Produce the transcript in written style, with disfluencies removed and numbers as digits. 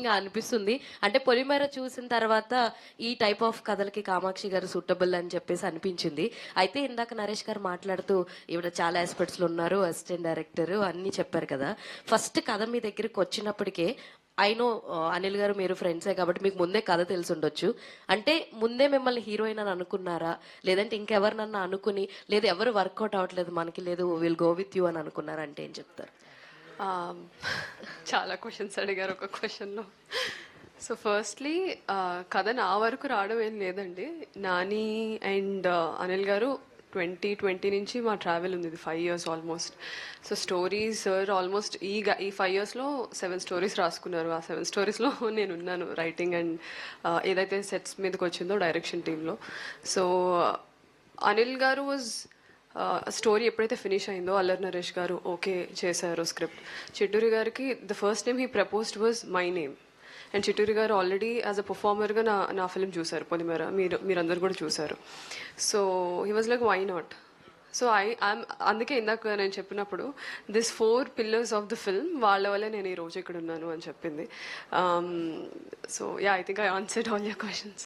షాకింగ్గా అనిపిస్తుంది. అంటే పొలిమేర చూసిన తర్వాత ఈ టైప్ ఆఫ్ కథలకి కామాక్షి గారు సూటబుల్ అని చెప్పేసి అనిపించింది. అయితే ఇందాక నరేష్ గారు మాట్లాడుతూ ఈవిడ చాలా ఆస్పెక్ట్స్లో ఉన్నారు, అసిస్టెంట్ డైరెక్టర్ అన్నీ చెప్పారు కదా. ఫస్ట్ కథ మీ దగ్గరికి వచ్చినప్పటికే ఐ నో అనిల్ గారు మీరు ఫ్రెండ్సే కాబట్టి మీకు ముందే కథ తెలిసి ఉండొచ్చు. అంటే ముందే మిమ్మల్ని హీరోయిన్ అని అనుకున్నారా, లేదంటే ఇంకెవరినన్నా అనుకుని లేదు ఎవరు వర్కౌట్ అవ్వట్లేదు మనకి, లేదు విల్ గో విత్ యూ అని అనుకున్నారా అంటే ఏం చెప్తారు? చాలా క్వశ్చన్స్ అడిగారు ఒక క్వశ్చన్లో. సో ఫస్ట్లీ కథ నా వరకు రావడం ఏం లేదండి. నాని అండ్ అనిల్ గారు 2020 నుంచి మా ట్రావెల్ ఉంది, ఇది 5 years almost. So stories sir almost ఈ 5 yearsలో 7 stories రాసుకున్నారు. ఆ 7 storiesలో నేను ఉన్నాను రైటింగ్ అండ్ ఏదైతే సెట్స్ మీదకి వచ్చిందో డైరెక్షన్ టీంలో. సో అనిల్ గారు వాజ్ స్టోరీ ఎప్పుడైతే ఫినిష్ అయిందో అల్లరి నరేష్ గారు ఓకే చేశారు స్క్రిప్ట్. చిట్టూరి గారికి the first name he proposed was my name. And Chitturi గారు ఆల్రెడీ యాజ్ అ పర్ఫార్మర్గా నా ఫిల్మ్ చూశారు పొలిమేర, మీరందరూ కూడా చూశారు. So he was like why not. So అందుకే ఇందాక నేను చెప్పినప్పుడు this 4 pillars of the film వాళ్ళ వల్లే నేను ఈ రోజు ఇక్కడ ఉన్నాను అని చెప్పింది. So yeah, I think I answered all your questions.